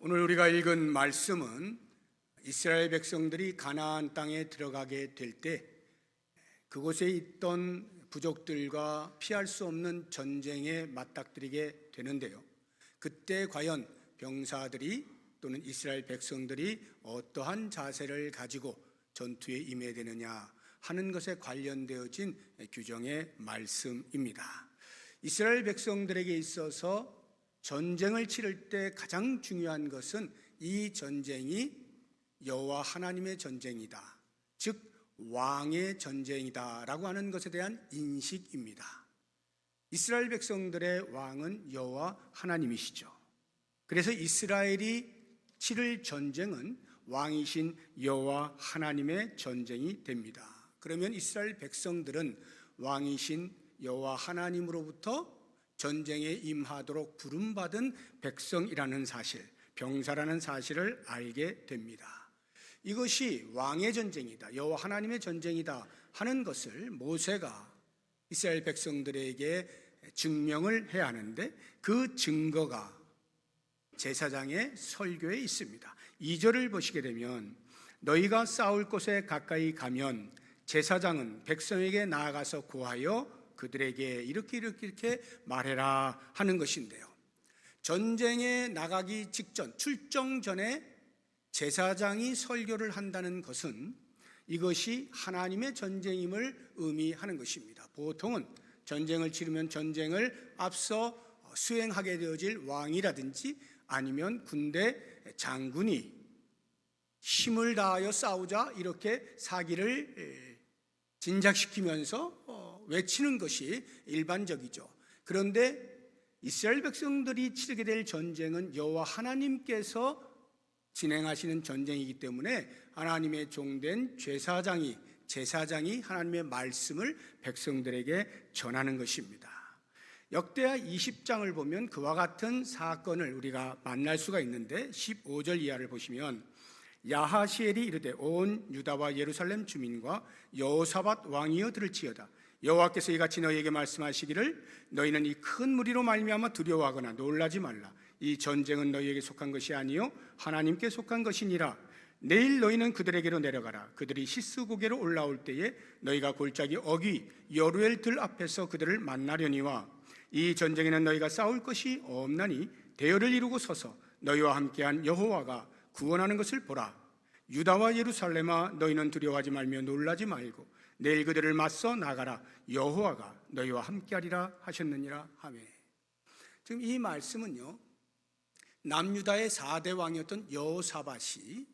오늘 우리가 읽은 말씀은 이스라엘 백성들이 가나안 땅에 들어가게 될 때 그곳에 있던 부족들과 피할 수 없는 전쟁에 맞닥뜨리게 되는데요. 그때 과연 병사들이 또는 이스라엘 백성들이 어떠한 자세를 가지고 전투에 임해야 되느냐 하는 것에 관련되어진 규정의 말씀입니다. 이스라엘 백성들에게 있어서 전쟁을 치를 때 가장 중요한 것은 이 전쟁이 여호와 하나님의 전쟁이다, 즉 왕의 전쟁이다라고 하는 것에 대한 인식입니다. 이스라엘 백성들의 왕은 여호와 하나님이시죠. 그래서 이스라엘이 치를 전쟁은 왕이신 여호와 하나님의 전쟁이 됩니다. 그러면 이스라엘 백성들은 왕이신 여호와 하나님으로부터 전쟁에 임하도록 부름받은 백성이라는 사실, 병사라는 사실을 알게 됩니다. 이것이 왕의 전쟁이다, 여호와 하나님의 전쟁이다 하는 것을 모세가 이스라엘 백성들에게 증명을 해야 하는데 그 증거가 제사장의 설교에 있습니다. 2절을 보시게 되면 너희가 싸울 곳에 가까이 가면 제사장은 백성에게 나아가서 고하여 그들에게 이렇게 말해라 하는 것인데요. 전쟁에 나가기 직전, 출정 전에 제사장이 설교를 한다는 것은 이것이 하나님의 전쟁임을 의미하는 것입니다. 보통은 전쟁을 치르면 전쟁을 앞서 수행하게 되어질 왕이라든지 아니면 군대 장군이 힘을 다하여 싸우자 이렇게 사기를 진작시키면서 외치는 것이 일반적이죠. 그런데 이스라엘 백성들이 치르게 될 전쟁은 여호와 하나님께서 진행하시는 전쟁이기 때문에 하나님의 종된 제사장이 하나님의 말씀을 백성들에게 전하는 것입니다. 역대하 20장을 보면 그와 같은 사건을 우리가 만날 수가 있는데 15절 이하를 보시면 야하시엘이 이르되 온 유다와 예루살렘 주민과 여호사밧 왕이여 들을지어다. 여호와께서 이같이 너희에게 말씀하시기를 너희는 이 큰 무리로 말미암아 두려워하거나 놀라지 말라. 이 전쟁은 너희에게 속한 것이 아니요 하나님께 속한 것이니라. 내일 너희는 그들에게로 내려가라. 그들이 시스고개로 올라올 때에 너희가 골짜기 어귀 여루엘 들 앞에서 그들을 만나려니와 이 전쟁에는 너희가 싸울 것이 없나니 대열을 이루고 서서 너희와 함께한 여호와가 구원하는 것을 보라. 유다와 예루살렘아 너희는 두려워하지 말며 놀라지 말고 내일 그들을 맞서 나가라. 여호와가 너희와 함께하리라 하셨느니라 하며. 지금 이 말씀은요, 남유다의 4대 왕이었던 여호사밧이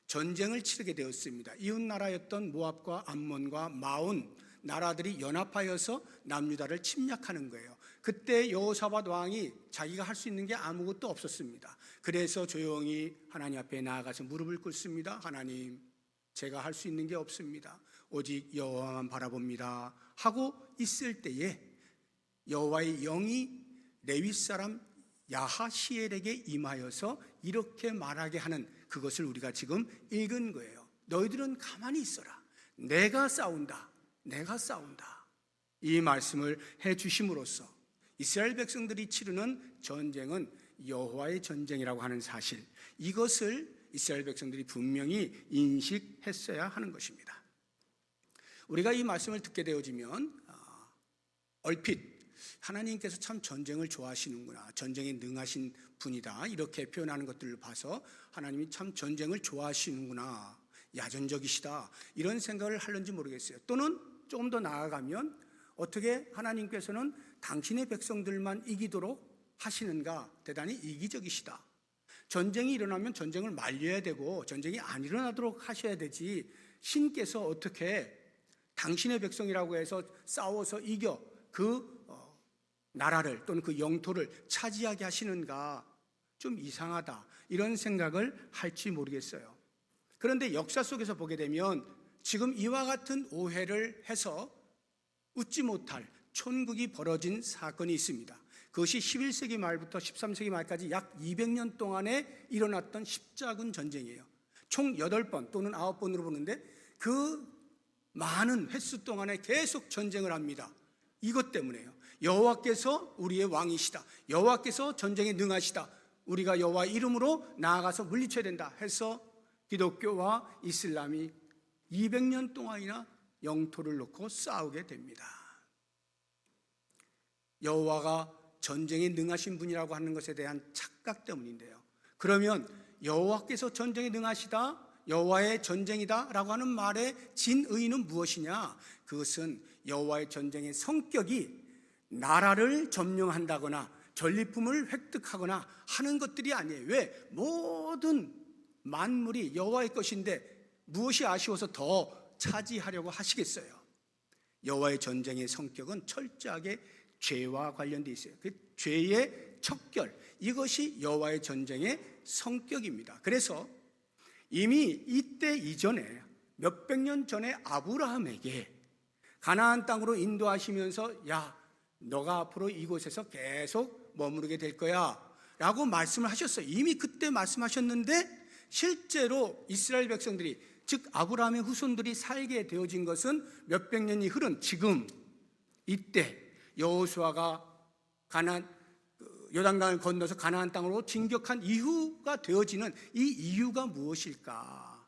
전쟁을 치르게 되었습니다. 이웃 나라였던 모압과 암몬과 마온 나라들이 연합하여서 남유다를 침략하는 거예요. 그때 여호사밧 왕이 자기가 할 수 있는 게 아무것도 없었습니다. 그래서 조용히 하나님 앞에 나아가서 무릎을 꿇습니다. 하나님, 제가 할 수 있는 게 없습니다. 오직 여호와만 바라봅니다 하고 있을 때에 여호와의 영이 레위 사람 야하시엘에게 임하여서 이렇게 말하게 하는 그것을 우리가 지금 읽은 거예요. 너희들은 가만히 있어라. 내가 싸운다. 이 말씀을 해 주심으로써 이스라엘 백성들이 치르는 전쟁은 여호와의 전쟁이라고 하는 사실, 이것을 이스라엘 백성들이 분명히 인식했어야 하는 것입니다. 우리가 이 말씀을 듣게 되어지면 얼핏 하나님께서 참 전쟁을 좋아하시는구나, 전쟁에 능하신 분이다 이렇게 표현하는 것들을 봐서 하나님이 참 전쟁을 좋아하시는구나, 야전적이시다 이런 생각을 하는지 모르겠어요. 또는 조금 더 나아가면 어떻게 하나님께서는 당신의 백성들만 이기도록 하시는가, 대단히 이기적이시다. 전쟁이 일어나면 전쟁을 말려야 되고 전쟁이 안 일어나도록 하셔야 되지, 신께서 어떻게 당신의 백성이라고 해서 싸워서 이겨 그 나라를 또는 그 영토를 차지하게 하시는가, 좀 이상하다 이런 생각을 할지 모르겠어요. 그런데 역사 속에서 보게 되면 지금 이와 같은 오해를 해서 웃지 못할 촌극이 벌어진 사건이 있습니다. 그것이 11세기 말부터 13세기 말까지 약 200년 동안에 일어났던 십자군 전쟁이에요. 총 8번 또는 9번으로 보는데 그 많은 횟수 동안에 계속 전쟁을 합니다. 이것 때문에요. 여호와께서 우리의 왕이시다, 여호와께서 전쟁에 능하시다, 우리가 여호와 이름으로 나아가서 물리쳐야 된다 해서 기독교와 이슬람이 200년 동안이나 영토를 놓고 싸우게 됩니다. 여호와가 전쟁에 능하신 분이라고 하는 것에 대한 착각 때문인데요. 그러면 여호와께서 전쟁에 능하시다, 여호와의 전쟁이다 라고 하는 말의 진의는 무엇이냐? 그것은 여호와의 전쟁의 성격이 나라를 점령한다거나 전리품을 획득하거나 하는 것들이 아니에요. 왜? 모든 만물이 여호와의 것인데 무엇이 아쉬워서 더 차지하려고 하시겠어요? 여호와의 전쟁의 성격은 철저하게 죄와 관련되어 있어요. 그 죄의 척결, 이것이 여호와의 전쟁의 성격입니다. 그래서 이미 이때 이전에 몇백 년 전에 아브라함에게 가나안 땅으로 인도하시면서 야, 너가 앞으로 이곳에서 계속 머무르게 될 거야 라고 말씀을 하셨어요. 이미 그때 말씀하셨는데 실제로 이스라엘 백성들이, 즉 아브라함의 후손들이 살게 되어진 것은 몇백 년이 흐른 지금 이때 여호수아가 요단강을 건너서 가나안 땅으로 진격한 이후가 되어지는 이 이유가 무엇일까?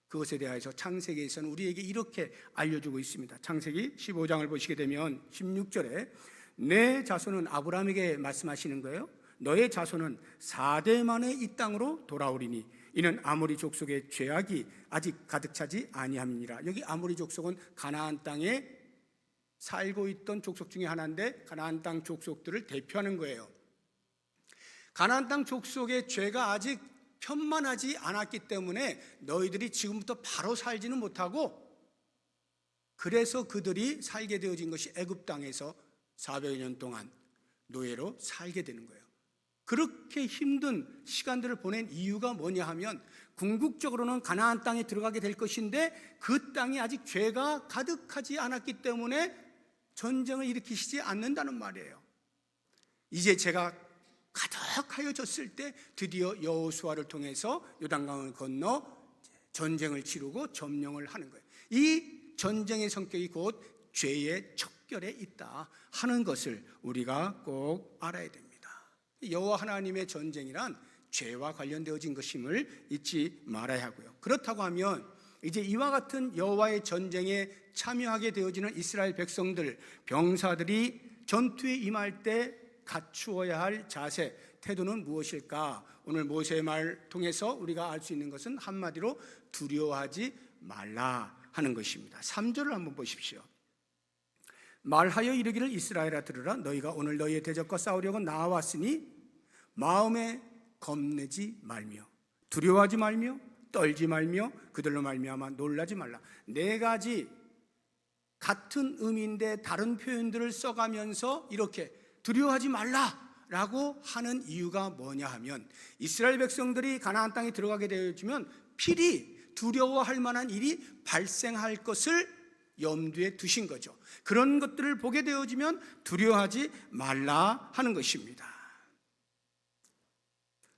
그것에 대해서 창세기에서는 우리에게 이렇게 알려주고 있습니다. 창세기 15장을 보시게 되면 16절에 내 자손은, 아브라함에게 말씀하시는 거예요. 너의 자손은 4대 만에 이 땅으로 돌아오리니 이는 아모리 족속의 죄악이 아직 가득 차지 아니함이니라. 여기 아모리 족속은 가나안 땅에 살고 있던 족속 중에 하나인데 가나안 땅 족속들을 대표하는 거예요. 가나안 땅 족속의 죄가 아직 편만하지 않았기 때문에 너희들이 지금부터 바로 살지는 못하고, 그래서 그들이 살게 되어진 것이 애굽 땅에서 400여 년 동안 노예로 살게 되는 거예요. 그렇게 힘든 시간들을 보낸 이유가 뭐냐 하면 궁극적으로는 가나안 땅에 들어가게 될 것인데 그 땅이 아직 죄가 가득하지 않았기 때문에 전쟁을 일으키시지 않는다는 말이에요. 이제 죄가 가득하여졌을 때 드디어 여호수아를 통해서 요단강을 건너 전쟁을 치르고 점령을 하는 거예요. 이 전쟁의 성격이 곧 죄의 척결에 있다 하는 것을 우리가 꼭 알아야 됩니다. 여호와 하나님의 전쟁이란 죄와 관련되어진 것임을 잊지 말아야 하고요. 그렇다고 하면 이제 이와 같은 여호와의 전쟁에 참여하게 되어지는 이스라엘 백성들, 병사들이 전투에 임할 때 갖추어야 할 자세, 태도는 무엇일까? 오늘 모세의 말 통해서 우리가 알 수 있는 것은 한마디로 두려워하지 말라 하는 것입니다. 3절을 한번 보십시오. 말하여 이르기를 이스라엘아 들으라. 너희가 오늘 너희의 대적과 싸우려고 나왔으니 마음에 겁내지 말며 두려워하지 말며 떨지 말며 그들로 말미암아 놀라지 말라. 네 가지 같은 의미인데 다른 표현들을 써가면서 이렇게 두려워하지 말라라고 하는 이유가 뭐냐 하면 이스라엘 백성들이 가나안 땅에 들어가게 되어지면 필히 두려워할 만한 일이 발생할 것을 염두에 두신 거죠. 그런 것들을 보게 되어지면 두려워하지 말라 하는 것입니다.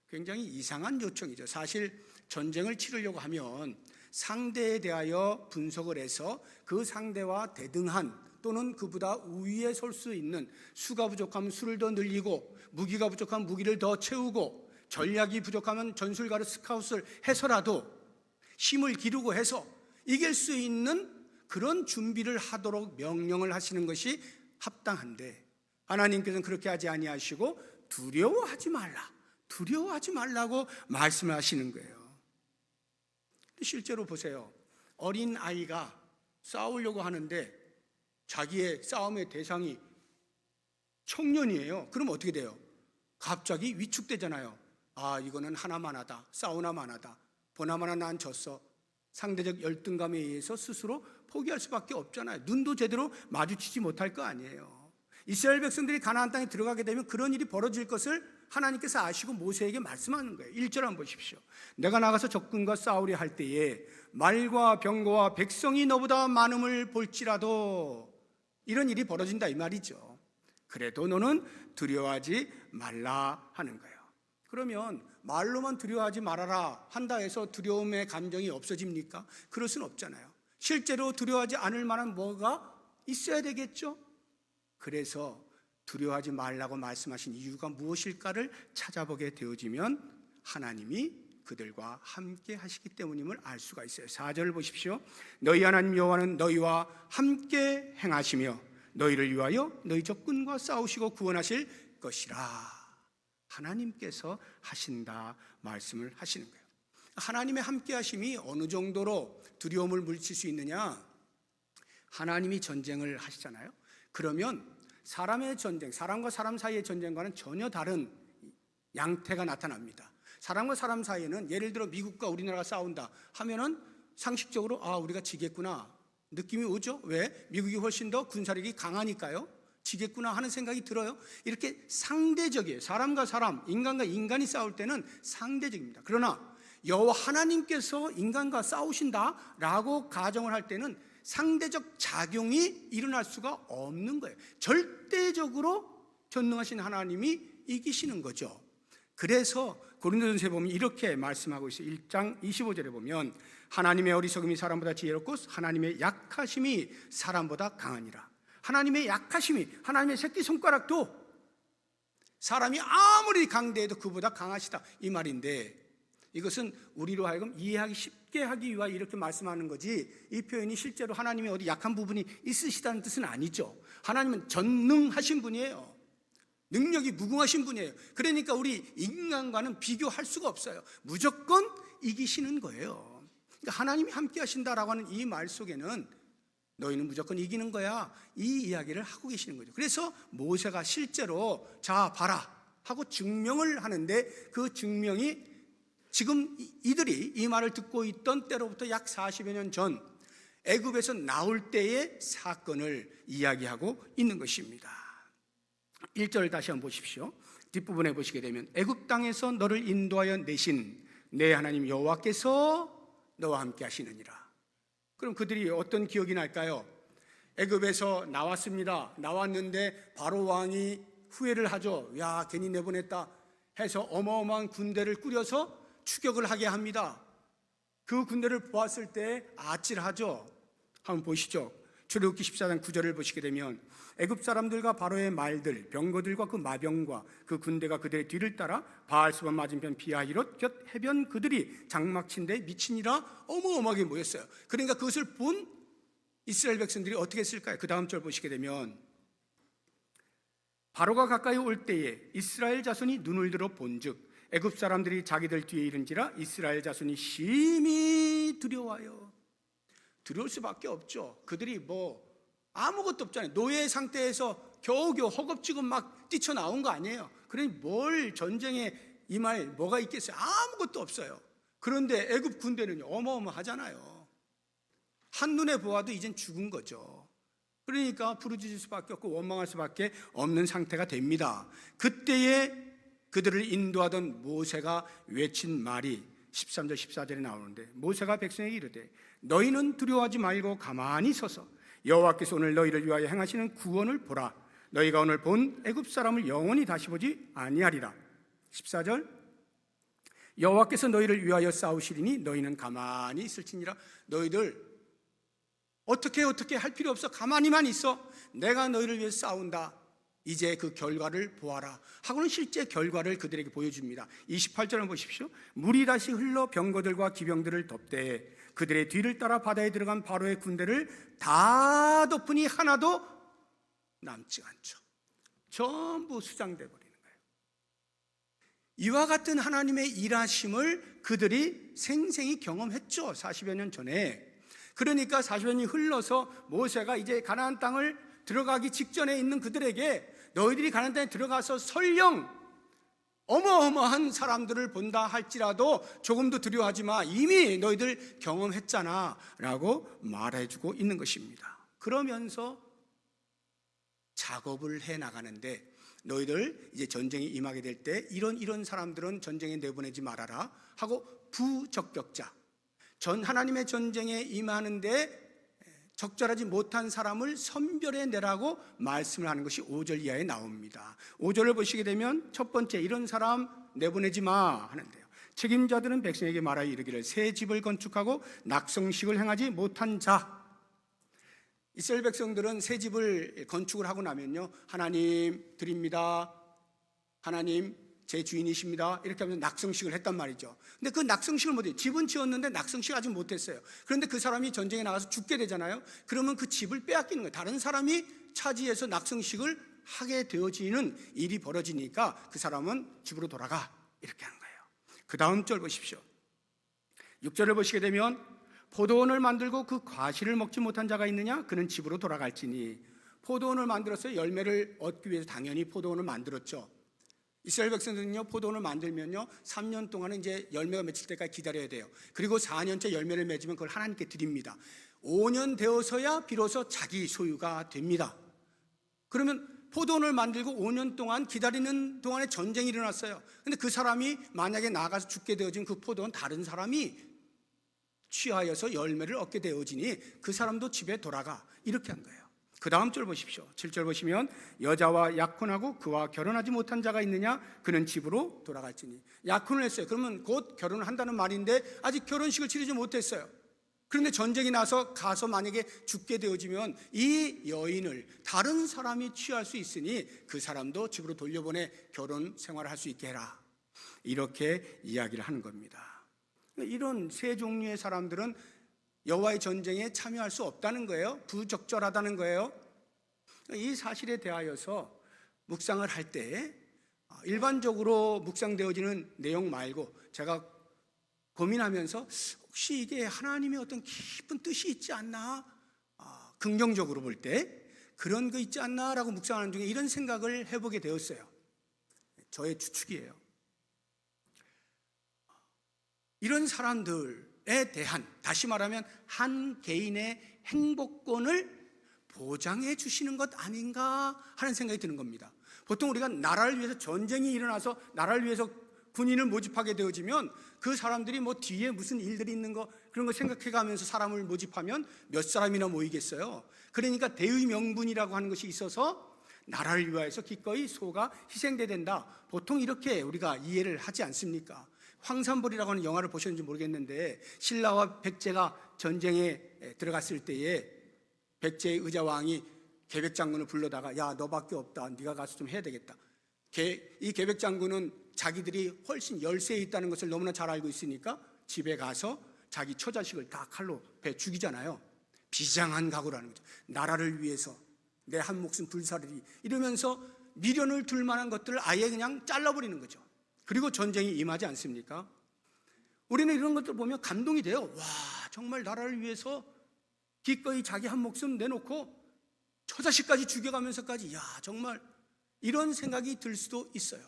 굉장히 이상한 요청이죠. 사실 전쟁을 치르려고 하면 상대에 대하여 분석을 해서 그 상대와 대등한 또는 그보다 우위에 설 수 있는, 수가 부족하면 수를 더 늘리고 무기가 부족하면 무기를 더 채우고 전략이 부족하면 전술가를 스카웃을 해서라도 힘을 기르고 해서 이길 수 있는 그런 준비를 하도록 명령을 하시는 것이 합당한데 하나님께서는 그렇게 하지 아니하시고 두려워하지 말라고 말씀을 하시는 거예요. 실제로 보세요. 어린 아이가 싸우려고 하는데 자기의 싸움의 대상이 청년이에요. 그럼 어떻게 돼요? 갑자기 위축되잖아요. 아, 이거는 하나만 하다, 싸우나만 하다, 보나마나 난 졌어. 상대적 열등감에 의해서 스스로 포기할 수밖에 없잖아요. 눈도 제대로 마주치지 못할 거 아니에요. 이스라엘 백성들이 가나안 땅에 들어가게 되면 그런 일이 벌어질 것을 하나님께서 아시고 모세에게 말씀하는 거예요. 1절 한번 보십시오. 내가 나가서 적군과 싸우려 할 때에 말과 병거와 백성이 너보다 많음을 볼지라도, 이런 일이 벌어진다 이 말이죠. 그래도 너는 두려워하지 말라 하는 거예요. 그러면 말로만 두려워하지 말아라 한다 해서 두려움의 감정이 없어집니까? 그럴 수는 없잖아요. 실제로 두려워하지 않을 만한 뭐가 있어야 되겠죠? 그래서 두려워하지 말라고 말씀하신 이유가 무엇일까를 찾아보게 되어지면 하나님이 그들과 함께 하시기 때문임을 알 수가 있어요. 4절을 보십시오. 너희 하나님 여호와는 너희와 함께 행하시며 너희를 위하여 너희 적군과 싸우시고 구원하실 것이라. 하나님께서 하신다 말씀을 하시는 거예요. 하나님의 함께 하심이 어느 정도로 두려움을 물리칠 수 있느냐? 하나님이 전쟁을 하시잖아요. 그러면 사람의 전쟁, 사람과 사람 사이의 전쟁과는 전혀 다른 양태가 나타납니다. 사람과 사람 사이에는 예를 들어 미국과 우리나라가 싸운다 하면은 상식적으로 우리가 지겠구나 느낌이 오죠. 왜? 미국이 훨씬 더 군사력이 강하니까요. 지겠구나 하는 생각이 들어요. 이렇게 상대적이에요. 사람과 사람, 인간과 인간이 싸울 때는 상대적입니다. 그러나 여호와 하나님께서 인간과 싸우신다라고 가정을 할 때는 상대적 작용이 일어날 수가 없는 거예요. 절대적으로 전능하신 하나님이 이기시는 거죠. 그래서 고린도전서에 보면 이렇게 말씀하고 있어요. 1장 25절에 보면 하나님의 어리석음이 사람보다 지혜롭고 하나님의 약하심이 사람보다 강하니라. 하나님의 약하심이, 하나님의 새끼손가락도 사람이 아무리 강대해도 그보다 강하시다 이 말인데, 이것은 우리로 하여금 이해하기 쉽게 하기 위하여 이렇게 말씀하는 거지, 이 표현이 실제로 하나님의 어디 약한 부분이 있으시다는 뜻은 아니죠. 하나님은 전능하신 분이에요. 능력이 무궁하신 분이에요. 그러니까 우리 인간과는 비교할 수가 없어요. 무조건 이기시는 거예요. 그러니까 하나님이 함께 하신다라고 하는 이 말 속에는 너희는 무조건 이기는 거야, 이 이야기를 하고 계시는 거죠. 그래서 모세가 실제로 자 봐라 하고 증명을 하는데, 그 증명이 지금 이들이 이 말을 듣고 있던 때로부터 약 40여 년 전 애굽에서 나올 때의 사건을 이야기하고 있는 것입니다. 1절 다시 한번 보십시오. 뒷부분에 보시게 되면 애굽 땅에서 너를 인도하여 내신 내 하나님 여호와께서 너와 함께 하시느니라. 그럼 그들이 어떤 기억이 날까요? 애굽에서 나왔습니다. 나왔는데 바로 왕이 후회를 하죠. 야, 괜히 내보냈다 해서 어마어마한 군대를 꾸려서 추격을 하게 합니다. 그 군대를 보았을 때 아찔하죠. 한번 보시죠. 출애굽기 14장 9절을 보시게 되면 애굽 사람들과 바로의 말들, 병거들과 그 마병과 그 군대가 그들의 뒤를 따라 바알수반 맞은편 비하히롯 곁 해변 그들이 장막 친데 미치니라 어마어마하게 모였어요. 그러니까 그것을 본 이스라엘 백성들이 어떻게 했을까요? 그 다음 절 보시게 되면 바로가 가까이 올 때에 이스라엘 자손이 눈을 들어 본즉 애굽 사람들이 자기들 뒤에 이른지라 이스라엘 자손이 심히 두려워요. 두려울 수밖에 없죠. 그들이 아무것도 없잖아요. 노예 상태에서 겨우겨우 허겁지겁 막 뛰쳐나온 거 아니에요. 그러니 뭘 전쟁에 임할 뭐가 있겠어요? 아무것도 없어요. 그런데 애굽 군대는 어마어마하잖아요. 한눈에 보아도 이젠 죽은 거죠. 그러니까 부르짖을 수밖에 없고 원망할 수밖에 없는 상태가 됩니다. 그때에 그들을 인도하던 모세가 외친 말이 13절 14절에 나오는데, 모세가 백성에게 이르되 너희는 두려워하지 말고 가만히 서서 여호와께서 오늘 너희를 위하여 행하시는 구원을 보라. 너희가 오늘 본 애굽 사람을 영원히 다시 보지 아니하리라. 14절 여호와께서 너희를 위하여 싸우시리니 너희는 가만히 있을지니라. 너희들 어떻게 할 필요 없어. 가만히만 있어. 내가 너희를 위해 싸운다. 이제 그 결과를 보아라 하고는 실제 결과를 그들에게 보여줍니다. 28절을 보십시오. 물이 다시 흘러 병거들과 기병들을 덮되 그들의 뒤를 따라 바다에 들어간 바로의 군대를 다 덮으니 하나도 남지 않죠. 전부 수장돼 버리는 거예요. 이와 같은 하나님의 일하심을 그들이 생생히 경험했죠. 40여 년 전에. 그러니까 40여 년이 흘러서 모세가 이제 가나안 땅을 들어가기 직전에 있는 그들에게 너희들이 가나안 땅에 들어가서 설령 어마어마한 사람들을 본다 할지라도 조금도 두려워하지 마. 이미 너희들 경험했잖아 라고 말해주고 있는 것입니다. 그러면서 작업을 해나가는데, 너희들 이제 전쟁이 임하게 될 때 이런 사람들은 전쟁에 내보내지 말아라 하고 부적격자, 하나님의 전쟁에 임하는데 적절하지 못한 사람을 선별해내라고 말씀을 하는 것이 5절 이하에 나옵니다. 5절을 보시게 되면 첫 번째, 이런 사람 내보내지 마 하는데요. 책임자들은 백성에게 말하여 이르기를 새 집을 건축하고 낙성식을 행하지 못한 자, 이스라엘 백성들은 새 집을 건축을 하고 나면요, 하나님 드립니다, 하나님 제 주인이십니다, 이렇게 하면서 낙성식을 했단 말이죠. 근데 그 낙성식을 못해요. 집은 지었는데 낙성식을 아직 못했어요. 그런데 그 사람이 전쟁에 나가서 죽게 되잖아요. 그러면 그 집을 빼앗기는 거예요. 다른 사람이 차지해서 낙성식을 하게 되어지는 일이 벌어지니까 그 사람은 집으로 돌아가, 이렇게 하는 거예요. 그 다음 절 보십시오. 6절을 보시게 되면 포도원을 만들고 그 과실을 먹지 못한 자가 있느냐? 그는 집으로 돌아갈지니. 포도원을 만들었어요. 열매를 얻기 위해서 당연히 포도원을 만들었죠. 이스라엘 백성들은요, 포도원을 만들면요 3년 동안은 이제 열매가 맺힐 때까지 기다려야 돼요. 그리고 4년째 열매를 맺으면 그걸 하나님께 드립니다. 5년 되어서야 비로소 자기 소유가 됩니다. 그러면 포도원을 만들고 5년 동안 기다리는 동안에 전쟁이 일어났어요. 근데 그 사람이 만약에 나가서 죽게 되어진 그 포도원 다른 사람이 취하여서 열매를 얻게 되어지니 그 사람도 집에 돌아가, 이렇게 한 거예요. 그 다음 절 보십시오. 7절 보시면 여자와 약혼하고 그와 결혼하지 못한 자가 있느냐? 그는 집으로 돌아갈지니. 약혼을 했어요. 그러면 곧 결혼을 한다는 말인데 아직 결혼식을 치르지 못했어요. 그런데 전쟁이 나서 가서 만약에 죽게 되어지면 이 여인을 다른 사람이 취할 수 있으니 그 사람도 집으로 돌려보내 결혼 생활을 할 수 있게 해라, 이렇게 이야기를 하는 겁니다. 이런 세 종류의 사람들은 여호와의 전쟁에 참여할 수 없다는 거예요. 부적절하다는 거예요. 이 사실에 대하여서 묵상을 할 때 일반적으로 묵상되어지는 내용 말고 제가 고민하면서 혹시 이게 하나님의 어떤 깊은 뜻이 있지 않나, 긍정적으로 볼 때 그런 거 있지 않나라고 묵상하는 중에 이런 생각을 해보게 되었어요. 저의 추측이에요. 이런 사람들에 대한, 다시 말하면 한 개인의 행복권을 보장해 주시는 것 아닌가 하는 생각이 드는 겁니다. 보통 우리가 나라를 위해서 전쟁이 일어나서 나라를 위해서 군인을 모집하게 되어지면 그 사람들이 뭐 뒤에 무슨 일들이 있는 거 그런 거 생각해 가면서 사람을 모집하면 몇 사람이나 모이겠어요. 그러니까 대의 명분이라고 하는 것이 있어서 나라를 위하여서 기꺼이 소가 희생돼야 된다, 보통 이렇게 우리가 이해를 하지 않습니까? 황산벌이라고 하는 영화를 보셨는지 모르겠는데 신라와 백제가 전쟁에 들어갔을 때에 백제의 의자왕이 계백장군을 불러다가 야, 너밖에 없다, 네가 가서 좀 해야 되겠다. 이 계백장군은 자기들이 훨씬 열세에 있다는 것을 너무나 잘 알고 있으니까 집에 가서 자기 처자식을 다 칼로 베 죽이잖아요. 비장한 각오라는 거죠. 나라를 위해서 내 한 목숨 불사르리, 이러면서 미련을 둘 만한 것들을 아예 그냥 잘라버리는 거죠. 그리고 전쟁이 임하지 않습니까? 우리는 이런 것들 보면 감동이 돼요. 와, 정말 나라를 위해서 기꺼이 자기 한 목숨 내놓고 처자식까지 죽여가면서까지, 야, 정말 이런 생각이 들 수도 있어요.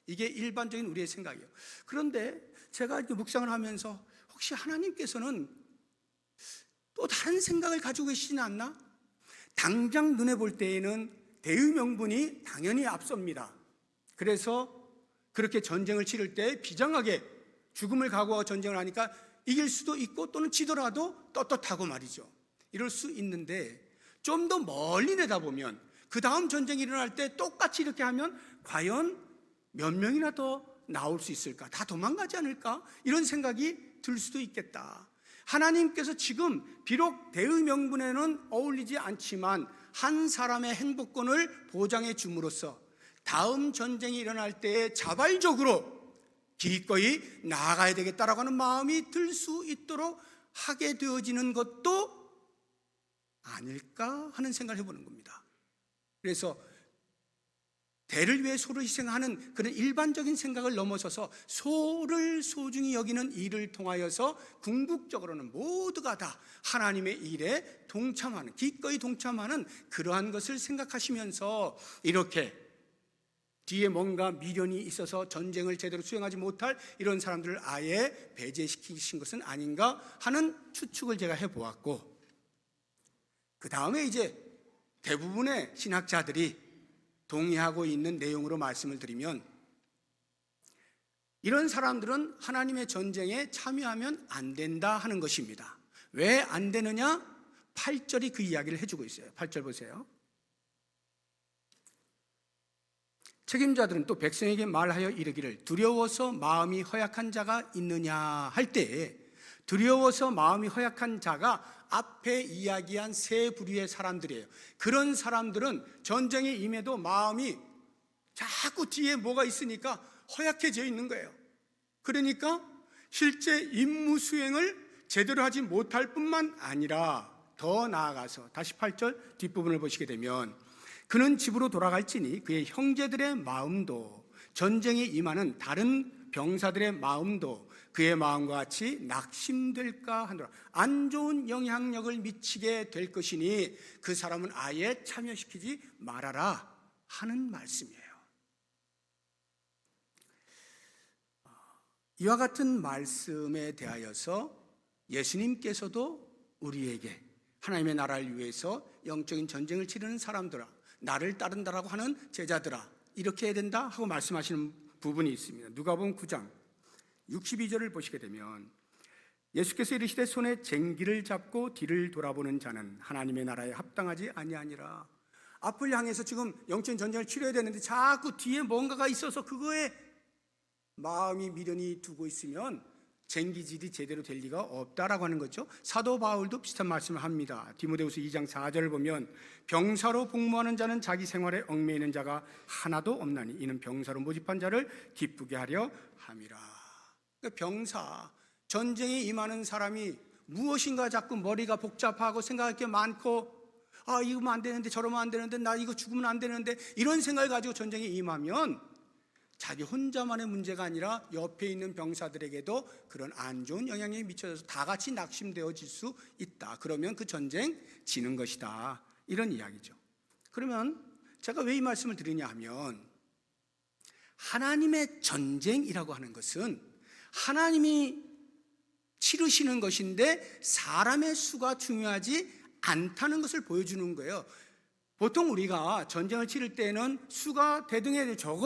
이게 일반적인 우리의 생각이에요. 그런데 제가 이렇게 묵상을 하면서 혹시 하나님께서는 또 다른 생각을 가지고 계시진 않나? 당장 눈에 볼 때에는 대의 명분이 당연히 앞섭니다. 그래서 그렇게 전쟁을 치를 때 비장하게 죽음을 각오하고 전쟁을 하니까 이길 수도 있고 또는 지더라도 떳떳하고 말이죠. 이럴 수 있는데 좀 더 멀리 내다보면 그 다음 전쟁이 일어날 때 똑같이 이렇게 하면 과연 몇 명이나 더 나올 수 있을까? 다 도망가지 않을까? 이런 생각이 들 수도 있겠다. 하나님께서 지금 비록 대의 명분에는 어울리지 않지만 한 사람의 행복권을 보장해 줌으로써 다음 전쟁이 일어날 때에 자발적으로 기꺼이 나아가야 되겠다라고 하는 마음이 들 수 있도록 하게 되어지는 것도 아닐까 하는 생각을 해보는 겁니다. 그래서 대를 위해 소를 희생하는 그런 일반적인 생각을 넘어서서 소를 소중히 여기는 일을 통하여서 궁극적으로는 모두가 다 하나님의 일에 동참하는, 기꺼이 동참하는 그러한 것을 생각하시면서 이렇게 뒤에 뭔가 미련이 있어서 전쟁을 제대로 수행하지 못할 이런 사람들을 아예 배제시키신 것은 아닌가 하는 추측을 제가 해보았고, 그 다음에 이제 대부분의 신학자들이 동의하고 있는 내용으로 말씀을 드리면, 이런 사람들은 하나님의 전쟁에 참여하면 안 된다 하는 것입니다. 왜 안 되느냐? 8절이 그 이야기를 해주고 있어요. 8절 보세요. 책임자들은 또 백성에게 말하여 이르기를 두려워서 마음이 허약한 자가 있느냐 할 때에 두려워서 마음이 허약한 자가 앞에 이야기한 세 부류의 사람들이에요. 그런 사람들은 전쟁에 임해도 마음이 자꾸 뒤에 뭐가 있으니까 허약해져 있는 거예요. 그러니까 실제 임무 수행을 제대로 하지 못할 뿐만 아니라 더 나아가서 다시 8절 뒷부분을 보시게 되면 그는 집으로 돌아갈지니 그의 형제들의 마음도 전쟁에 임하는 다른 병사들의 마음도 그의 마음과 같이 낙심될까 하노라. 안 좋은 영향력을 미치게 될 것이니 그 사람은 아예 참여시키지 말아라 하는 말씀이에요. 이와 같은 말씀에 대하여서 예수님께서도 우리에게 하나님의 나라를 위해서 영적인 전쟁을 치르는 사람들아, 나를 따른다라고 하는 제자들아, 이렇게 해야 된다 하고 말씀하시는 부분이 있습니다. 누가복음 9장 62절을 보시게 되면 예수께서 이르시되 손에 쟁기를 잡고 뒤를 돌아보는 자는 하나님의 나라에 합당하지 아니하니라. 앞을 향해서 지금 영적인 전쟁을 치러야 되는데 자꾸 뒤에 뭔가가 있어서 그거에 마음이 미련히 두고 있으면 쟁기질이 제대로 될 리가 없다라고 하는 거죠. 사도 바울도 비슷한 말씀을 합니다. 디모데후서 2장 4절을 보면 병사로 복무하는 자는 자기 생활에 얽매이는 자가 하나도 없나니 이는 병사로 모집한 자를 기쁘게 하려 함이라. 그러니까 병사, 전쟁에 임하는 사람이 무엇인가 자꾸 머리가 복잡하고 생각할 게 많고 이러면 안 되는데 저러면 안 되는데 나 이거 죽으면 안 되는데 이런 생각을 가지고 전쟁에 임하면 자기 혼자만의 문제가 아니라 옆에 있는 병사들에게도 그런 안 좋은 영향이 미쳐져서 다 같이 낙심되어질 수 있다. 그러면 그 전쟁 지는 것이다. 이런 이야기죠. 그러면 제가 왜 이 말씀을 드리냐 하면 하나님의 전쟁이라고 하는 것은 하나님이 치르시는 것인데 사람의 수가 중요하지 않다는 것을 보여주는 거예요. 보통 우리가 전쟁을 치를 때는 수가 대등해야 되죠.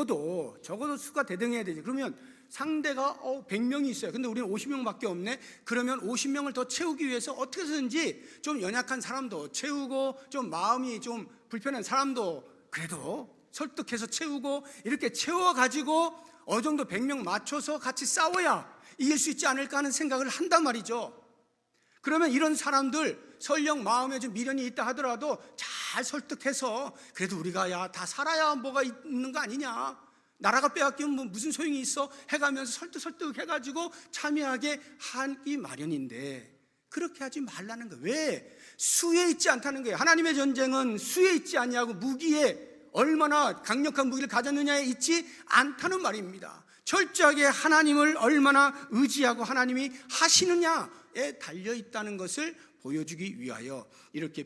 적어도 수가 대등해야 되죠. 그러면 상대가 100명이 있어요. 근데 우리는 50명밖에 없네. 그러면 50명을 더 채우기 위해서 어떻게 해서든지 좀 연약한 사람도 채우고 좀 마음이 좀 불편한 사람도 그래도 설득해서 채우고 이렇게 채워가지고 어느 정도 100명 맞춰서 같이 싸워야 이길 수 있지 않을까 하는 생각을 한단 말이죠. 그러면 이런 사람들 설령 마음에 좀 미련이 있다 하더라도 잘 설득해서 그래도 우리가 다 살아야 뭐가 있는 거 아니냐, 나라가 빼앗기면 뭐 무슨 소용이 있어 해가면서 설득 해가지고 참여하게 하기 마련인데 그렇게 하지 말라는 거예요. 왜? 수에 있지 않다는 거예요. 하나님의 전쟁은 수에 있지 아니하고 무기에 얼마나 강력한 무기를 가졌느냐에 있지 않다는 말입니다. 철저하게 하나님을 얼마나 의지하고 하나님이 하시느냐에 달려있다는 것을 보여주기 위하여 이렇게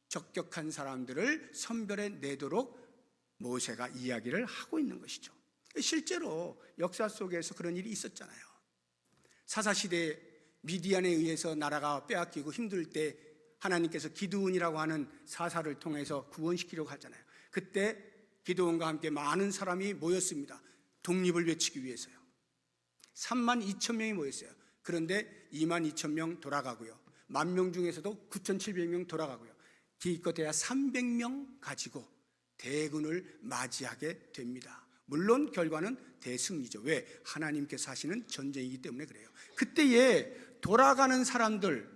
부적격한 사람들을 선별해 내도록 모세가 이야기를 하고 있는 것이죠. 실제로 역사 속에서 그런 일이 있었잖아요. 사사시대에 미디안에 의해서 나라가 빼앗기고 힘들 때 하나님께서 기드온이라고 하는 사사를 통해서 구원시키려고 하잖아요. 그때 기드온과 함께 많은 사람이 모였습니다. 독립을 외치기 위해서요. 32,000명이 모였어요. 그런데 22,000명 돌아가고요. 10,000명 중에서도 9,700명 돌아가고요. 기껏해야 300명 가지고 대군을 맞이하게 됩니다. 물론 결과는 대승리죠. 왜? 하나님께서 하시는 전쟁이기 때문에 그래요. 그때에 돌아가는 사람들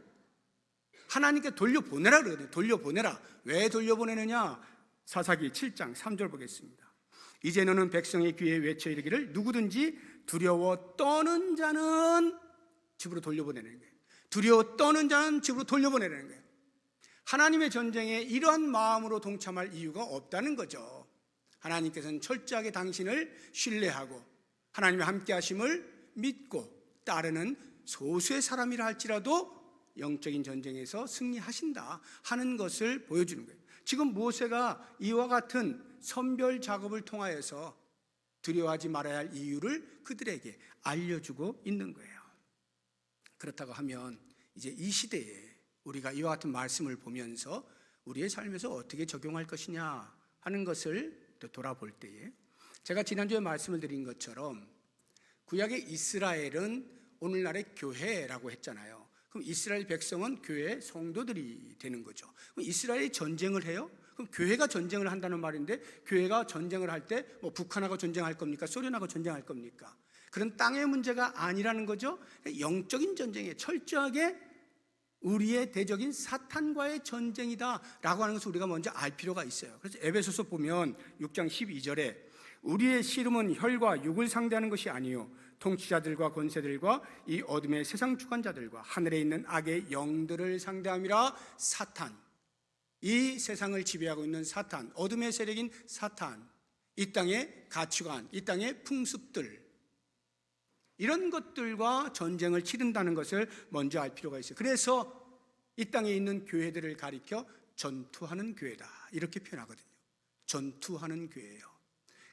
하나님께 돌려보내라 그러거든요. 돌려보내라. 왜 돌려보내느냐? 사사기 7장 3절 보겠습니다. 이제 너는 백성의 귀에 외쳐 이르기를 누구든지 두려워 떠는 자는 집으로 돌려보내는 거예요. 두려워 떠는 자는 집으로 돌려보내는 거예요. 하나님의 전쟁에 이러한 마음으로 동참할 이유가 없다는 거죠. 하나님께서는 철저하게 당신을 신뢰하고 하나님의 함께 하심을 믿고 따르는 소수의 사람이라 할지라도 영적인 전쟁에서 승리하신다 하는 것을 보여주는 거예요. 지금 모세가 이와 같은 선별 작업을 통하여서 두려워하지 말아야 할 이유를 그들에게 알려주고 있는 거예요. 그렇다고 하면 이제 이 시대에 우리가 이와 같은 말씀을 보면서 우리의 삶에서 어떻게 적용할 것이냐 하는 것을 또 돌아볼 때에 제가 지난주에 말씀을 드린 것처럼 구약의 이스라엘은 오늘날의 교회라고 했잖아요. 그럼 이스라엘 백성은 교회의 성도들이 되는 거죠. 그럼 이스라엘이 전쟁을 해요? 그럼 교회가 전쟁을 한다는 말인데 교회가 전쟁을 할 때 뭐 북한하고 전쟁할 겁니까? 소련하고 전쟁할 겁니까? 그런 땅의 문제가 아니라는 거죠. 영적인 전쟁에 철저하게 우리의 대적인 사탄과의 전쟁이다라고 하는 것을 우리가 먼저 알 필요가 있어요. 그래서 에베소서 보면 6장 12절에 우리의 씨름은 혈과 육을 상대하는 것이 아니요 통치자들과 권세들과 이 어둠의 세상 주관자들과 하늘에 있는 악의 영들을 상대함이라. 사탄, 이 세상을 지배하고 있는 사탄, 어둠의 세력인 사탄, 이 땅의 가치관, 이 땅의 풍습들, 이런 것들과 전쟁을 치른다는 것을 먼저 알 필요가 있어요. 그래서 이 땅에 있는 교회들을 가리켜 전투하는 교회다 이렇게 표현하거든요. 전투하는 교회예요.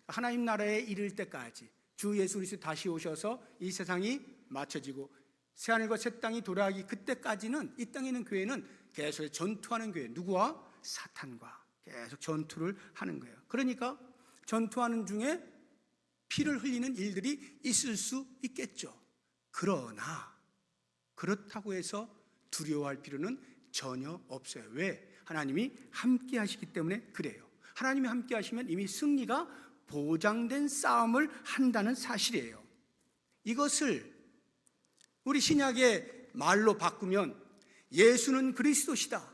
하나님 나라에 이를 때까지 주 예수 그리스도 다시 오셔서 이 세상이 맞춰지고 새하늘과 새 땅이 돌아가기 그때까지는 이 땅에 있는 교회는 계속 전투하는 교회. 누구와? 사탄과 계속 전투를 하는 거예요. 그러니까 전투하는 중에 피를 흘리는 일들이 있을 수 있겠죠. 그러나 그렇다고 해서 두려워할 필요는 전혀 없어요. 왜? 하나님이 함께 하시기 때문에 그래요. 하나님이 함께 하시면 이미 승리가 보장된 싸움을 한다는 사실이에요. 이것을 우리 신약의 말로 바꾸면 예수는 그리스도시다,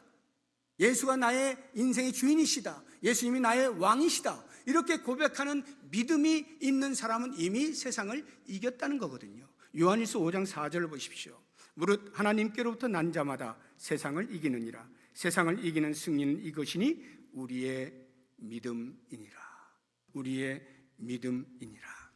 예수가 나의 인생의 주인이시다, 예수님이 나의 왕이시다, 이렇게 고백하는 믿음이 있는 사람은 이미 세상을 이겼다는 거거든요. 요한일서 5장 4절을 보십시오. 무릇 하나님께로부터 난 자마다 세상을 이기느니라. 세상을 이기는 승리는 이것이니 우리의 믿음이니라. 우리의 믿음이니라.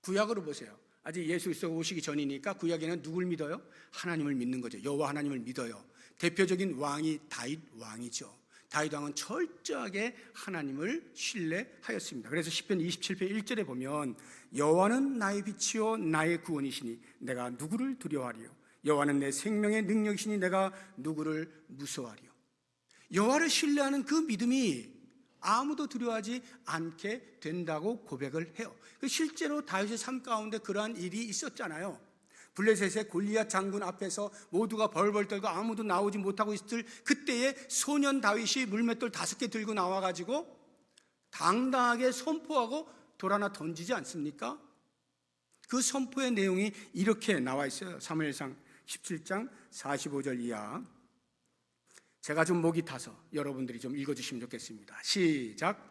구약으로 보세요. 아직 예수 그리스도가 오시기 전이니까 구약에는 누굴 믿어요? 하나님을 믿는 거죠. 여호와 하나님을 믿어요. 대표적인 왕이 다윗 왕이죠. 다윗 왕은 철저하게 하나님을 신뢰하였습니다. 그래서 시편 27편 1절에 보면 여호와는 나의 빛이요 나의 구원이시니 내가 누구를 두려워하리요. 여호와는 내 생명의 능력이시니 내가 누구를 무서워하리요. 여호와를 신뢰하는 그 믿음이 아무도 두려워하지 않게 된다고 고백을 해요. 실제로 다윗의 삶 가운데 그러한 일이 있었잖아요. 블레셋의 골리앗 장군 앞에서 모두가 벌벌 떨고 아무도 나오지 못하고 있을 그때에 소년 다윗이 물맷돌 5개 들고 나와가지고 당당하게 선포하고 돌 하나 던지지 않습니까? 그 선포의 내용이 이렇게 나와 있어요. 사무엘상 17장 45절 이하. 제가 좀 목이 타서 여러분들이 좀 읽어주시면 좋겠습니다. 시작.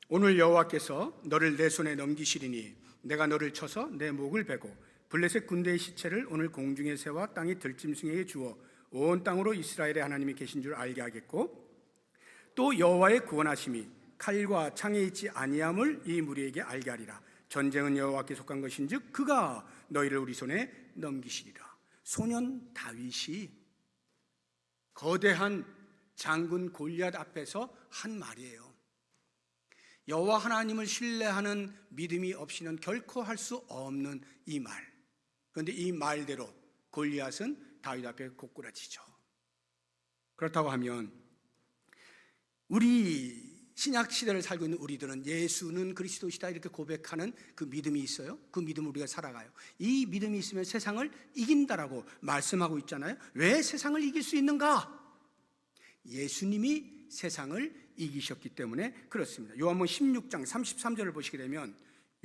오늘 여호와께서 너를 내 손에 넘기시리니 내가 너를 쳐서 내 목을 베고 블레셋 군대의 시체를 오늘 공중의 새와 땅의 들짐승에게 주어 온 땅으로 이스라엘의 하나님이 계신 줄 알게 하겠고 또 여호와의 구원하심이 칼과 창에 있지 아니함을 이 무리에게 알게 하리라. 전쟁은 여호와께 속한 것인즉 그가 너희를 우리 손에 넘기시리라. 소년 다윗이 거대한 장군 골리앗 앞에서 한 말이에요. 여호와 하나님을 신뢰하는 믿음이 없이는 결코 할 수 없는 이 말. 그런데 이 말대로 골리앗은 다윗 앞에 고꾸라지죠. 그렇다고 하면 우리 신약 시대를 살고 있는 우리들은 예수는 그리스도시다 이렇게 고백하는 그 믿음이 있어요. 그 믿음을 우리가 살아가요. 이 믿음이 있으면 세상을 이긴다라고 말씀하고 있잖아요. 왜 세상을 이길 수 있는가? 예수님이 세상을 이기셨기 때문에 그렇습니다. 요한복음 16장 33절을 보시게 되면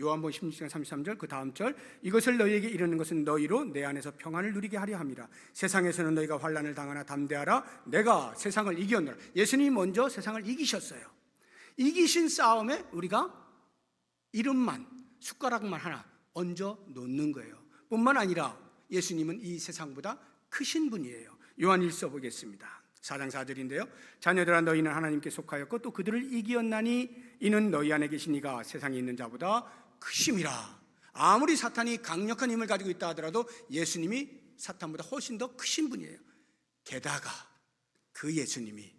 요한복음 16장 33절 그 다음 절 이것을 너희에게 이르는 것은 너희로 내 안에서 평안을 누리게 하려 함이라. 세상에서는 너희가 환난을 당하나 담대하라. 내가 세상을 이겼노라. 예수님이 먼저 세상을 이기셨어요. 이기신 싸움에 우리가 이름만 숟가락만 하나 얹어 놓는 거예요. 뿐만 아니라 예수님은 이 세상보다 크신 분이에요. 요한일서 보겠습니다. 4장 4절인데요. 자녀들아 너희는 하나님께 속하였고 또 그들을 이기었나니 이는 너희 안에 계신 이가 세상에 있는 자보다 크심이라. 아무리 사탄이 강력한 힘을 가지고 있다 하더라도 예수님이 사탄보다 훨씬 더 크신 분이에요. 게다가 그 예수님이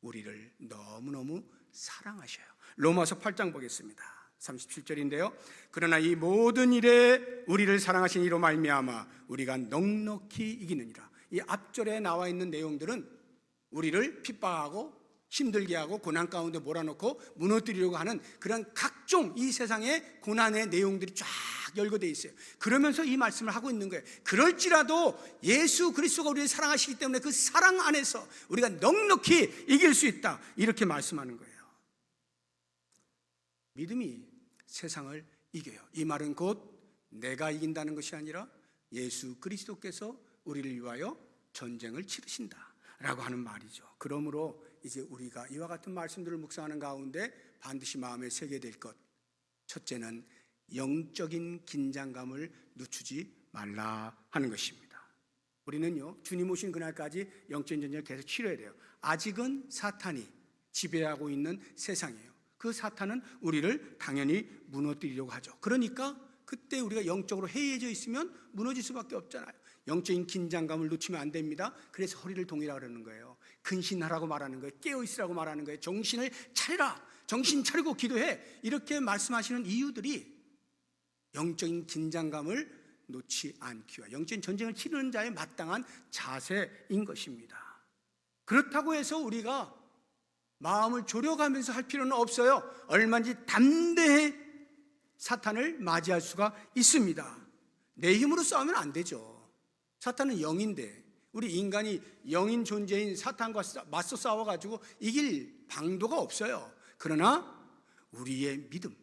우리를 너무너무 사랑하셔요. 로마서 8장 보겠습니다. 37절인데요. 그러나 이 모든 일에 우리를 사랑하신 이로 말미암아 우리가 넉넉히 이기느니라. 이 앞절에 나와 있는 내용들은 우리를 핍박하고 힘들게 하고 고난 가운데 몰아넣고 무너뜨리려고 하는 그런 각종 이 세상의 고난의 내용들이 쫙 열거되어 있어요. 그러면서 이 말씀을 하고 있는 거예요. 그럴지라도 예수 그리스도가 우리를 사랑하시기 때문에 그 사랑 안에서 우리가 넉넉히 이길 수 있다, 이렇게 말씀하는 거예요. 믿음이 세상을 이겨요. 이 말은 곧 내가 이긴다는 것이 아니라 예수 그리스도께서 우리를 위하여 전쟁을 치르신다 라고 하는 말이죠. 그러므로 이제 우리가 이와 같은 말씀들을 묵상하는 가운데 반드시 마음에 새게 될 것, 첫째는 영적인 긴장감을 늦추지 말라 하는 것입니다. 우리는요, 주님 오신 그날까지 영적인 전쟁을 계속 치러야 돼요. 아직은 사탄이 지배하고 있는 세상이에요. 그 사탄은 우리를 당연히 무너뜨리려고 하죠. 그러니까 그때 우리가 영적으로 해이해져 있으면 무너질 수밖에 없잖아요. 영적인 긴장감을 놓치면 안 됩니다. 그래서 허리를 동이라 그러는 거예요. 근신하라고 말하는 거예요. 깨어있으라고 말하는 거예요. 정신을 차리라, 정신 차리고 기도해, 이렇게 말씀하시는 이유들이 영적인 긴장감을 놓지 않기 위해 영적인 전쟁을 치르는 자의 마땅한 자세인 것입니다. 그렇다고 해서 우리가 마음을 졸여가면서 할 필요는 없어요. 얼마든지 담대히 사탄을 맞이할 수가 있습니다. 내 힘으로 싸우면 안 되죠. 사탄은 영인데 우리 인간이 영인 존재인 사탄과 맞서 싸워가지고 이길 방도가 없어요. 그러나 우리의 믿음,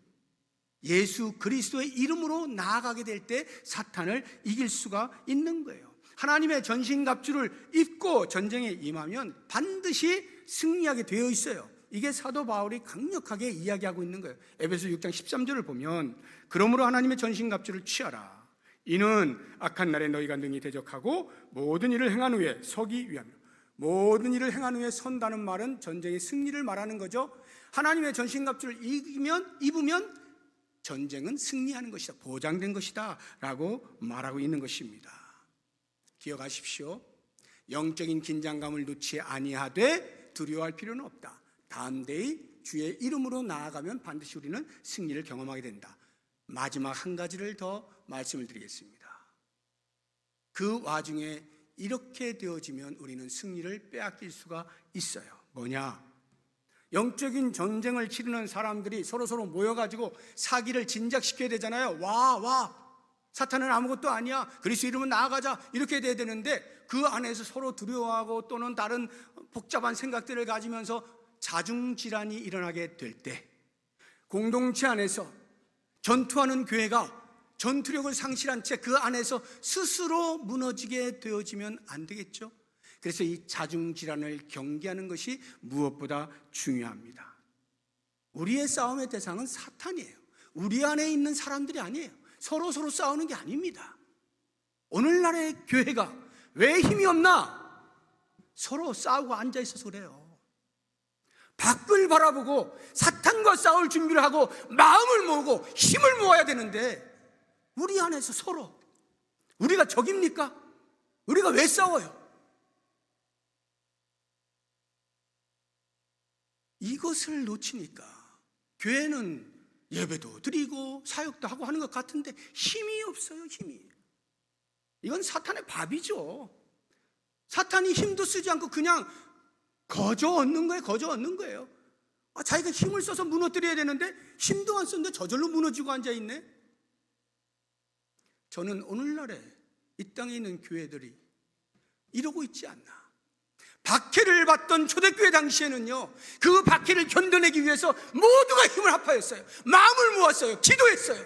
예수 그리스도의 이름으로 나아가게 될 때 사탄을 이길 수가 있는 거예요. 하나님의 전신갑주를 입고 전쟁에 임하면 반드시 승리하게 되어 있어요. 이게 사도 바울이 강력하게 이야기하고 있는 거예요. 에베소 6장 13절을 보면, 그러므로 하나님의 전신갑주를 취하라. 이는 악한 날에 너희가 능히 대적하고 모든 일을 행한 후에 서기 위함이라. 모든 일을 행한 후에 선다는 말은 전쟁의 승리를 말하는 거죠. 하나님의 전신갑주를 입으면 전쟁은 승리하는 것이다, 보장된 것이다 라고 말하고 있는 것입니다. 기억하십시오. 영적인 긴장감을 놓지 아니하되 두려워할 필요는 없다. 담대히 주의 이름으로 나아가면 반드시 우리는 승리를 경험하게 된다. 마지막 한 가지를 더 말씀을 드리겠습니다. 그 와중에 이렇게 되어지면 우리는 승리를 빼앗길 수가 있어요. 뭐냐? 영적인 전쟁을 치르는 사람들이 서로 모여가지고 사기를 진작시켜야 되잖아요. 와, 사탄은 아무것도 아니야, 그리스도 이름은 나아가자, 이렇게 돼야 되는데 그 안에서 서로 두려워하고 또는 다른 복잡한 생각들을 가지면서 자중질환이 일어나게 될 때, 공동체 안에서 전투하는 교회가 전투력을 상실한 채 그 안에서 스스로 무너지게 되어지면 안 되겠죠. 그래서 이 자중질환을 경계하는 것이 무엇보다 중요합니다. 우리의 싸움의 대상은 사탄이에요. 우리 안에 있는 사람들이 아니에요. 서로 싸우는 게 아닙니다. 오늘날의 교회가 왜 힘이 없나? 서로 싸우고 앉아 있어서 그래요. 밖을 바라보고 사탄과 싸울 준비를 하고 마음을 모으고 힘을 모아야 되는데, 우리 안에서 서로, 우리가 적입니까? 우리가 왜 싸워요? 이것을 놓치니까 교회는 예배도 드리고 사역도 하고 하는 것 같은데 힘이 없어요. 힘이. 이건 사탄의 밥이죠. 사탄이 힘도 쓰지 않고 그냥 거저 얻는 거예요. 자기가 힘을 써서 무너뜨려야 되는데 힘도 안 썼는데 저절로 무너지고 앉아있네. 저는 오늘날에 이 땅에 있는 교회들이 이러고 있지 않나. 박해를 받던 초대교회 당시에는요, 그 박해를 견뎌내기 위해서 모두가 힘을 합하였어요. 마음을 모았어요. 기도했어요.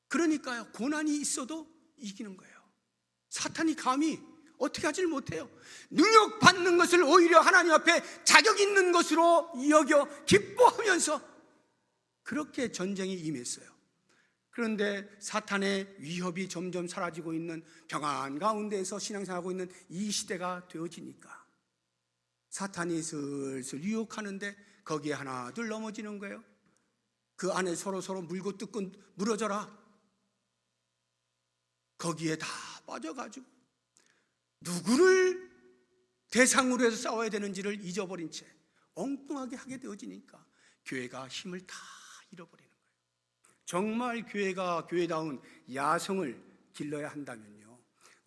그러니까요, 고난이 있어도 이기는 거예요. 사탄이 감히 어떻게 하질 못해요. 능력받는 것을 오히려 하나님 앞에 자격 있는 것으로 여겨 기뻐하면서 그렇게 전쟁에 임했어요. 그런데 사탄의 위협이 점점 사라지고 있는 평안 가운데에서 신앙생활하고 있는 이 시대가 되어지니까 사탄이 슬슬 유혹하는데 거기에 하나 둘 넘어지는 거예요. 그 안에 서로 물고 뜯고 무너져라. 거기에 다 빠져가지고 누구를 대상으로 해서 싸워야 되는지를 잊어버린 채 엉뚱하게 하게 되어지니까 교회가 힘을 다 잃어버리는 거예요. 정말 교회가 교회다운 야성을 길러야 한다면요,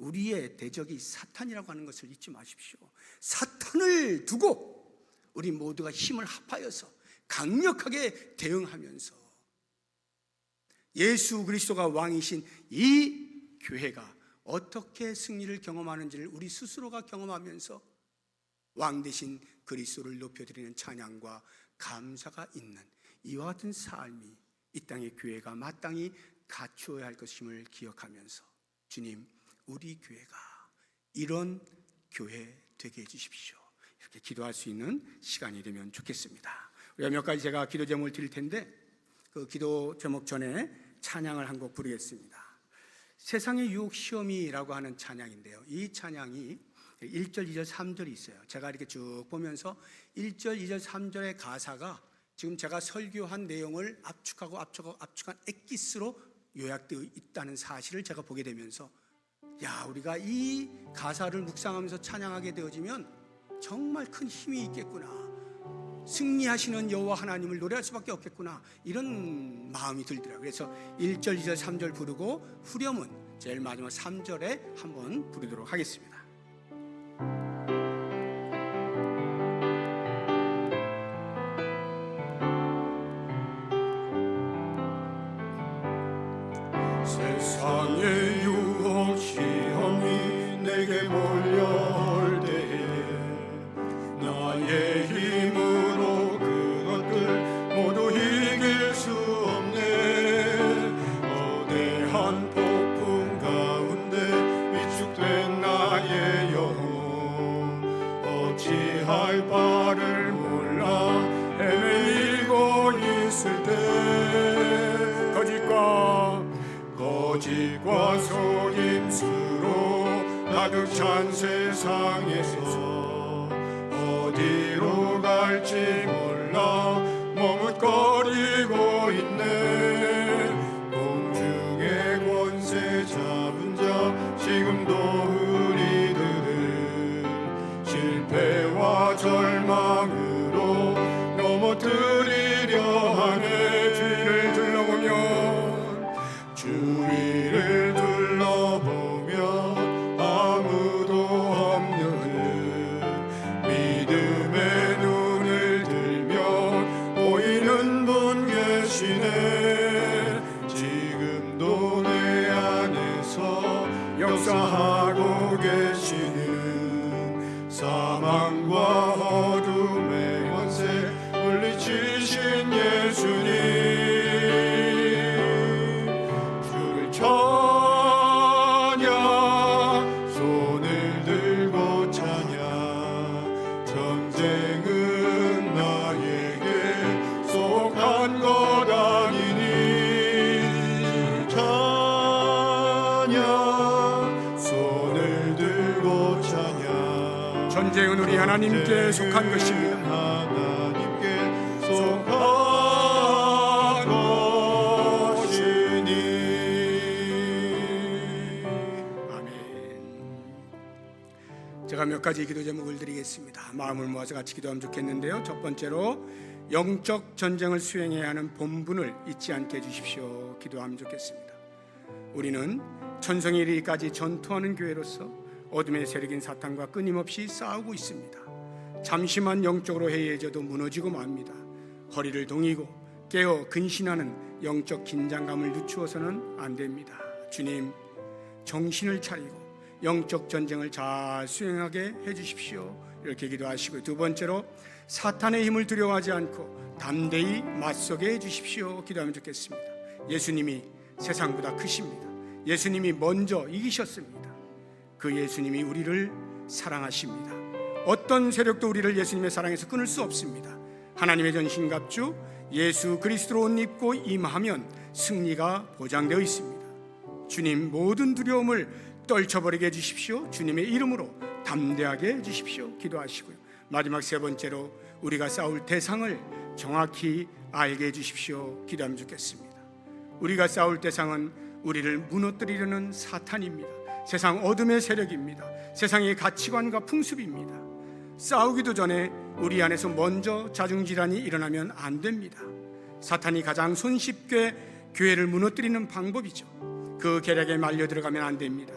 우리의 대적이 사탄이라고 하는 것을 잊지 마십시오. 사탄을 두고 우리 모두가 힘을 합하여서 강력하게 대응하면서 예수 그리스도가 왕이신 이 교회가 어떻게 승리를 경험하는지를 우리 스스로가 경험하면서 왕 되신 그리스도를 높여드리는 찬양과 감사가 있는 이와 같은 삶이 이 땅의 교회가 마땅히 갖추어야 할 것임을 기억하면서 주님, 우리 교회가 이런 교회 되게 해주십시오. 이렇게 기도할 수 있는 시간이 되면 좋겠습니다. 우리가 몇 가지 제가 기도 제목을 드릴 텐데 그 기도 제목 전에 찬양을 한 곡 부르겠습니다. 세상의 유혹 시험이라고 하는 찬양인데요, 이 찬양이 1절, 2절, 3절이 있어요. 제가 이렇게 쭉 보면서 1절, 2절, 3절의 가사가 지금 제가 설교한 내용을 압축한 엑기스로 요약되어 있다는 사실을 제가 보게 되면서 우리가 이 가사를 묵상하면서 찬양하게 되어지면 정말 큰 힘이 있겠구나, 승리하시는 여호와 하나님을 노래할 수밖에 없겠구나, 이런 마음이 들더라고요. 그래서 1절, 2절, 3절 부르고 후렴은 제일 마지막 3절에 한번 부르도록 하겠습니다. 세상의 유혹 시험이 내게 몰려올 때에 나의 힘으로 그것들 모두 이길 수 없네. 거대한 폭풍 가운데 위축된 나의 영혼 어찌할 바를 몰라 헤매이고 있을 때 거짓과 속임수로 가득 찬 세상에서 어디로 갈지 몰라 머뭇거리고 있네. 공중의 권세 잡은 자 지금도 우리들을 실패와 절망으로 넘어뜨리려 하네. 주위를 둘러보면 아무도 없는 믿음의 눈을 들면 보이는 분 계시네. 지금도 내 안에서 역사하고 계시는 사망과 어둠의 권세 물리치신 예수님, 손을 들고 찬양. 전쟁은 나에게 속한 것 아니니 찬양. 손을 들고 찬양. 전쟁은 우리 하나님께 속한 것입니다. 하나님께 속한 제가 몇 가지 기도 제목을 드리겠습니다. 마음을 모아서 같이 기도하면 좋겠는데요, 첫 번째로 영적 전쟁을 수행해야 하는 본분을 잊지 않게 해주십시오. 기도하면 좋겠습니다. 우리는 천성에 이르기까지 전투하는 교회로서 어둠의 세력인 사탄과 끊임없이 싸우고 있습니다. 잠시만 영적으로 해이해져도 무너지고 맙니다. 허리를 동이고 깨어 근신하는 영적 긴장감을 늦추어서는 안 됩니다. 주님, 정신을 차리고 영적 전쟁을 잘 수행하게 해주십시오. 이렇게 기도하시고, 두 번째로 사탄의 힘을 두려워하지 않고 담대히 맞서게 해주십시오. 기도하면 좋겠습니다. 예수님이 세상보다 크십니다. 예수님이 먼저 이기셨습니다. 그 예수님이 우리를 사랑하십니다. 어떤 세력도 우리를 예수님의 사랑에서 끊을 수 없습니다. 하나님의 전신갑주 예수 그리스도로 옷 입고 임하면 승리가 보장되어 있습니다. 주님, 모든 두려움을 떨쳐버리게 해주십시오. 주님의 이름으로 담대하게 해주십시오. 기도하시고요. 마지막 세 번째로 우리가 싸울 대상을 정확히 알게 해주십시오. 기도하면 좋겠습니다. 우리가 싸울 대상은 우리를 무너뜨리려는 사탄입니다. 세상 어둠의 세력입니다. 세상의 가치관과 풍습입니다. 싸우기도 전에 우리 안에서 먼저 자중질환이 일어나면 안 됩니다. 사탄이 가장 손쉽게 교회를 무너뜨리는 방법이죠. 그 계략에 말려 들어가면 안 됩니다.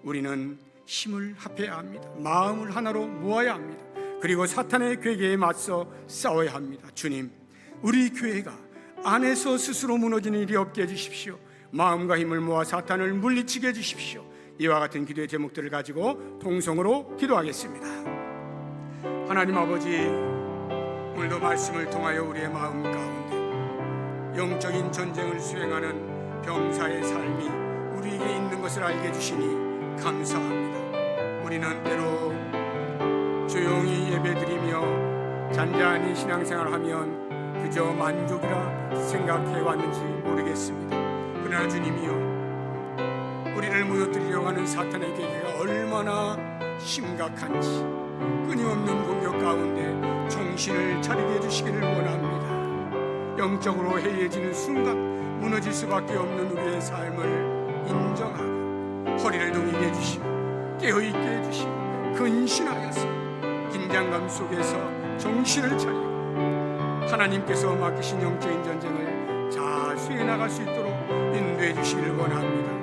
우리는 힘을 합해야 합니다. 마음을 하나로 모아야 합니다. 그리고 사탄의 괴계에 맞서 싸워야 합니다. 주님, 우리 교회가 안에서 스스로 무너지는 일이 없게 해주십시오. 마음과 힘을 모아 사탄을 물리치게 해주십시오. 이와 같은 기도의 제목들을 가지고 통성으로 기도하겠습니다. 하나님 아버지, 오늘도 말씀을 통하여 우리의 마음 가운데 영적인 전쟁을 수행하는 병사의 삶이 우리에게 있는 것을 알게 해주시니 감사합니다. 우리는 때로 조용히 예배드리며 잔잔히 신앙생활하면 그저 만족이라 생각해 왔는지 모르겠습니다. 그러나 주님이여, 우리를 무너뜨리려고 하는 사탄의 계계가 얼마나 심각한지 끊임없는 공격 가운데 정신을 차리게 해주시기를 원합니다. 영적으로 해이해지는 순간 무너질 수밖에 없는 우리의 삶을 인정하고 허리를 동이게 해주시고 깨어있게 해주시고 근신하여서 긴장감 속에서 정신을 차리고 하나님께서 맡기신 영적인 전쟁을 잘 수행나갈 수 있도록 인도해 주시기를 원합니다.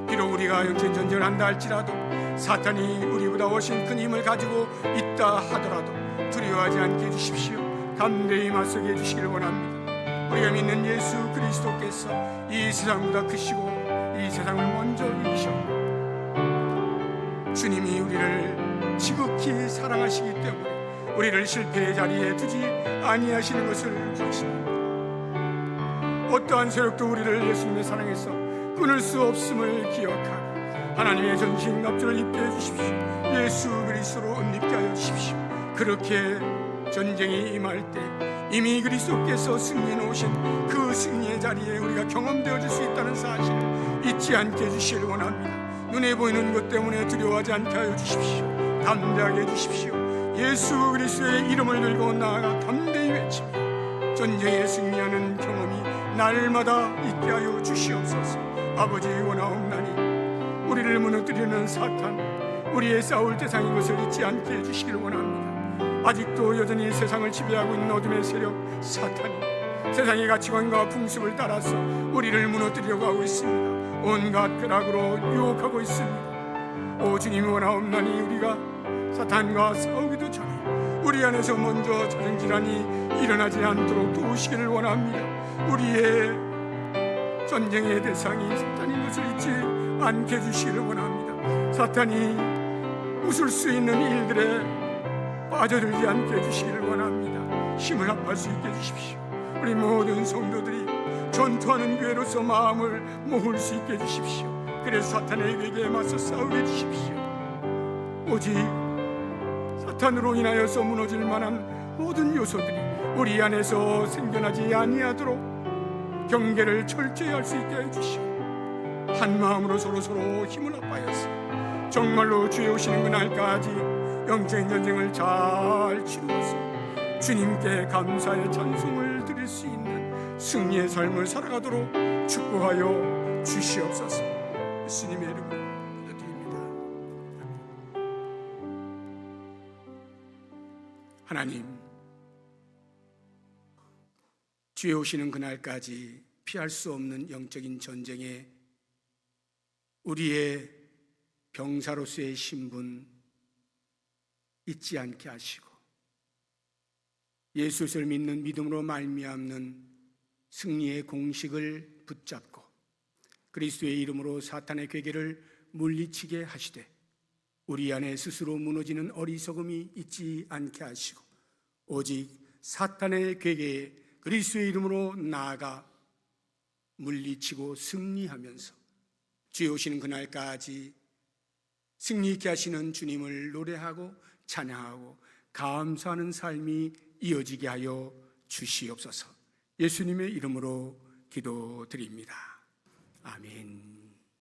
비록 우리가 영적인 전쟁을 한다 할지라도 사탄이 우리보다 훨씬 큰 힘을 가지고 있다 하더라도 두려워하지 않게 해주십시오. 담대히 맞서게 해주시기를 원합니다. 우리가 믿는 예수 그리스도께서 이 세상보다 크시고 이 세상을 먼저 이기셨고 주님이 우리를 지극히 사랑하시기 때문에 우리를 실패의 자리에 두지 아니하시는 것을 확신합니다. 어떠한 세력도 우리를 예수님의 사랑에서 끊을 수 없음을 기억하고 하나님의 전신 갑주를 입게 해주십시오. 예수 그리스도로 옷입게 하여 주십시오. 그렇게 전쟁이 임할 때 이미 그리스도께서 승리해 놓으신 그 승리의 자리에 우리가 경험되어질 수 있다는 사실을 잊지 않게 해주시길 원합니다. 눈에 보이는 것 때문에 두려워하지 않게 하여 주십시오. 담대하게 해주십시오. 예수 그리스도의 이름을 들고 나아가 담대히 외치며 전쟁에 승리하는 경험이 날마다 있게 하여 주시옵소서. 아버지, 원하옵나니 우리를 무너뜨리는 사탄, 우리의 싸울 대상인 것을 잊지 않게 해주시길 원합니다. 아직도 여전히 세상을 지배하고 있는 어둠의 세력 사탄이 세상의 가치관과 풍습을 따라서 우리를 무너뜨리려고 하고 있습니다. 온갖 쾌락으로 유혹하고 있습니다. 오 주님이 원하옵나니 우리가 사탄과 싸우기도 전에 우리 안에서 먼저 자정질환이 일어나지 않도록 도우시기를 원합니다. 우리의 전쟁의 대상이 사탄인 것을 잊지 않게 해주시기를 원합니다. 사탄이 웃을 수 있는 일들에 빠져들지 않게 해주시기를 원합니다. 힘을 합할 수 있게 해주십시오. 우리 모든 성도들이 전투하는 교회로서 마음을 모을 수 있게 해주십시오. 그래서 사탄의 괴계에 맞서 싸우게 해주십시오. 오직 사탄으로 인하여서 무너질 만한 모든 요소들이 우리 안에서 생겨나지 아니하도록 경계를 철저히 할 수 있게 해주시오. 한 마음으로 서로 힘을 합하여서 정말로 주에 오시는 그날까지 영적인 전쟁을 잘 치루어서 주님께 감사의 찬송을 드릴 수 있는 승리의 삶을 살아가도록 축복하여 주시옵소서. 예수님의 이름으로 기도드립니다. 하나님, 주에 오시는 그날까지 피할 수 없는 영적인 전쟁에 우리의 병사로서의 신분 잊지 않게 하시고 예수를 믿는 믿음으로 말미암는 승리의 공식을 붙잡고 그리스도의 이름으로 사탄의 괴계를 물리치게 하시되 우리 안에 스스로 무너지는 어리석음이 있지 않게 하시고 오직 사탄의 괴계에 그리스도의 이름으로 나아가 물리치고 승리하면서 주에 오시는 그날까지 승리 있게 하시는 주님을 노래하고 찬양하고 감사하는 삶이 이어지게 하여 주시옵소서. 예수님의 이름으로 기도드립니다. 아멘.